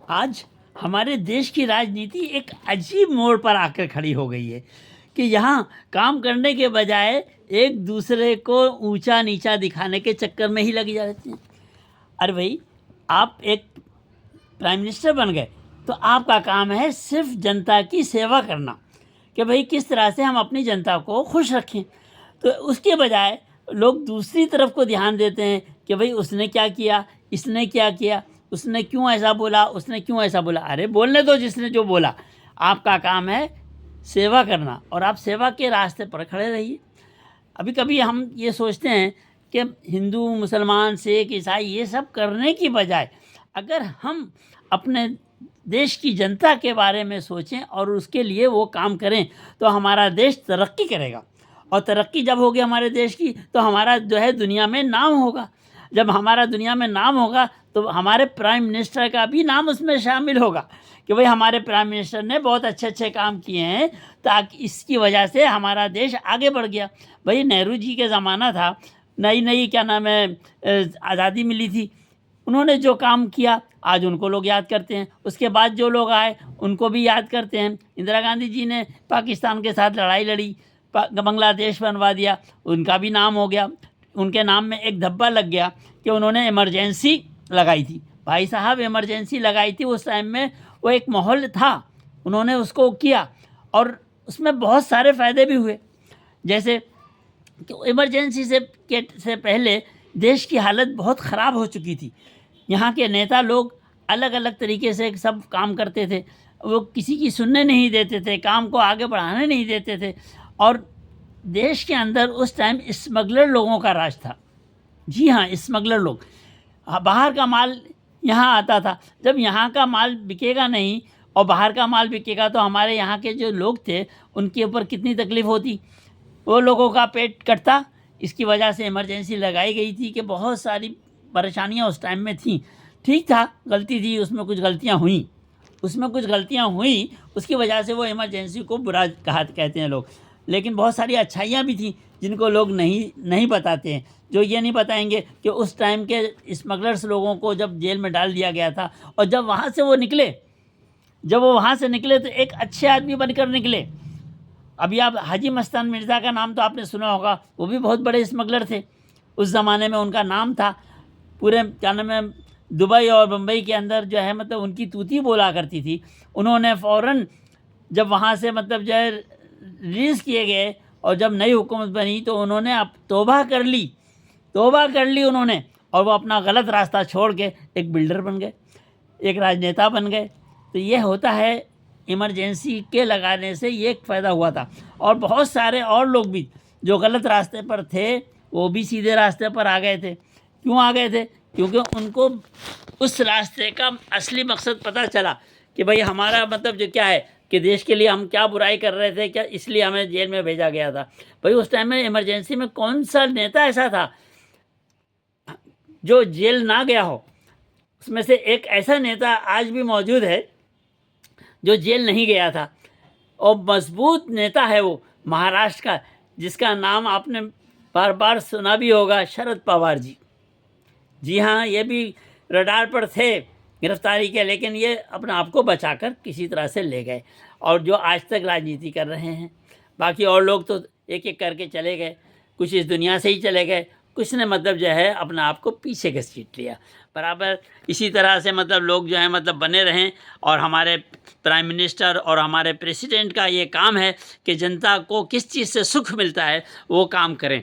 आज हमारे देश की राजनीति एक अजीब मोड़ पर आकर खड़ी हो गई है कि यहाँ काम करने के बजाय एक दूसरे को ऊंचा नीचा दिखाने के चक्कर में ही लगे जा रहते हैं। अरे भाई, आप एक प्राइम मिनिस्टर बन गए तो आपका काम है सिर्फ जनता की सेवा करना, कि भाई किस तरह से हम अपनी जनता को खुश रखें। तो उसके बजाय लोग दूसरी तरफ को ध्यान देते हैं कि भाई उसने क्या किया, इसने क्या किया, उसने क्यों ऐसा बोला, उसने क्यों ऐसा बोला। अरे बोलने दो जिसने जो बोला, आपका काम है सेवा करना और आप सेवा के रास्ते पर खड़े रहिए। अभी कभी हम ये सोचते हैं कि हिंदू, मुसलमान, सिख, ईसाई ये सब करने की बजाय अगर हम अपने देश की जनता के बारे में सोचें और उसके लिए वो काम करें तो हमारा देश तरक्की करेगा। और तरक्की जब होगी हमारे देश की तो हमारा जो है दुनिया में नाम होगा। जब हमारा दुनिया में नाम होगा तो हमारे प्राइम मिनिस्टर का भी नाम उसमें शामिल होगा कि भाई हमारे प्राइम मिनिस्टर ने बहुत अच्छे अच्छे काम किए हैं, ताकि इसकी वजह से हमारा देश आगे बढ़ गया। भाई नेहरू जी के ज़माना था, नई नई क्या नाम है आज़ादी मिली थी, उन्होंने जो काम किया आज उनको लोग याद करते हैं। उसके बाद जो लोग आए उनको भी याद करते हैं। इंदिरा गांधी जी ने पाकिस्तान के साथ लड़ाई लड़ी, बांग्लादेश बनवा दिया, उनका भी नाम हो गया। उनके नाम में एक धब्बा लग गया कि उन्होंने इमरजेंसी लगाई थी। भाई साहब, इमरजेंसी लगाई थी उस टाइम में, वो एक माहौल था, उन्होंने उसको किया और उसमें बहुत सारे फ़ायदे भी हुए। जैसे कि इमरजेंसी से पहले देश की हालत बहुत ख़राब हो चुकी थी। यहाँ के नेता लोग अलग अलग तरीके से सब काम करते थे, वो किसी की सुनने नहीं देते थे, काम को आगे बढ़ाने नहीं देते थे। और देश के अंदर उस टाइम स्मगलर लोगों का राज था। जी हाँ, स्मगलर लोग, बाहर का माल यहाँ आता था। जब यहाँ का माल बिकेगा नहीं और बाहर का माल बिकेगा तो हमारे यहाँ के जो लोग थे उनके ऊपर कितनी तकलीफ़ होती, वो लोगों का पेट कटता। इसकी वजह से इमरजेंसी लगाई गई थी कि बहुत सारी परेशानियाँ उस टाइम में थी। ठीक था, गलती थी, उसमें कुछ गलतियाँ हुई, उसकी वजह से वो इमरजेंसी को बुरा कहते हैं लोग। लेकिन बहुत सारी अच्छाइयाँ भी थी जिनको लोग नहीं बताते हैं। जो ये नहीं बताएंगे कि उस टाइम के स्मगलर्स लोगों को जब जेल में डाल दिया गया था और जब वो वहाँ से निकले तो एक अच्छे आदमी बनकर निकले। अभी आप हाजी मस्तान मिर्ज़ा का नाम तो आपने सुना होगा, वो भी बहुत बड़े स्मगलर थे। उस ज़माने में उनका नाम था, पूरे क्या नाम है दुबई और बम्बई के अंदर जो है मतलब उनकी तूती बोला करती थी। उन्होंने फ़ौरन जब वहाँ से मतलब जो है रिलीज़ किए गए और जब नई हुकूमत बनी तो उन्होंने अब तौबा कर ली उन्होंने, और वो अपना गलत रास्ता छोड़ के एक बिल्डर बन गए, एक राजनेता बन गए। तो ये होता है, इमरजेंसी के लगाने से ये एक फ़ायदा हुआ था। और बहुत सारे और लोग भी जो गलत रास्ते पर थे वो भी सीधे रास्ते पर आ गए थे। क्यों आ गए थे? क्योंकि उनको उस रास्ते का असली मकसद पता चला कि भाई हमारा मतलब जो क्या है कि देश के लिए हम क्या बुराई कर रहे थे, क्या इसलिए हमें जेल में भेजा गया था। भाई उस टाइम में इमरजेंसी में कौन सा नेता ऐसा था जो जेल ना गया हो? उसमें से एक ऐसा नेता आज भी मौजूद है जो जेल नहीं गया था और मजबूत नेता है वो, महाराष्ट्र का, जिसका नाम आपने बार बार सुना भी होगा, शरद पवार जी। जी हाँ, ये भी रडार पर थे गिरफ्तारी के, लेकिन ये अपने आप को बचाकर किसी तरह से ले गए और जो आज तक राजनीति कर रहे हैं। बाकी और लोग तो एक एक करके चले गए, कुछ इस दुनिया से ही चले गए, कुछ ने मतलब जो है अपने आप को पीछे घसीट लिया। बराबर इसी तरह से मतलब लोग जो है मतलब बने रहें और हमारे प्राइम मिनिस्टर और हमारे प्रेसिडेंट का ये काम है कि जनता को किस चीज़ से सुख मिलता है वो काम करें।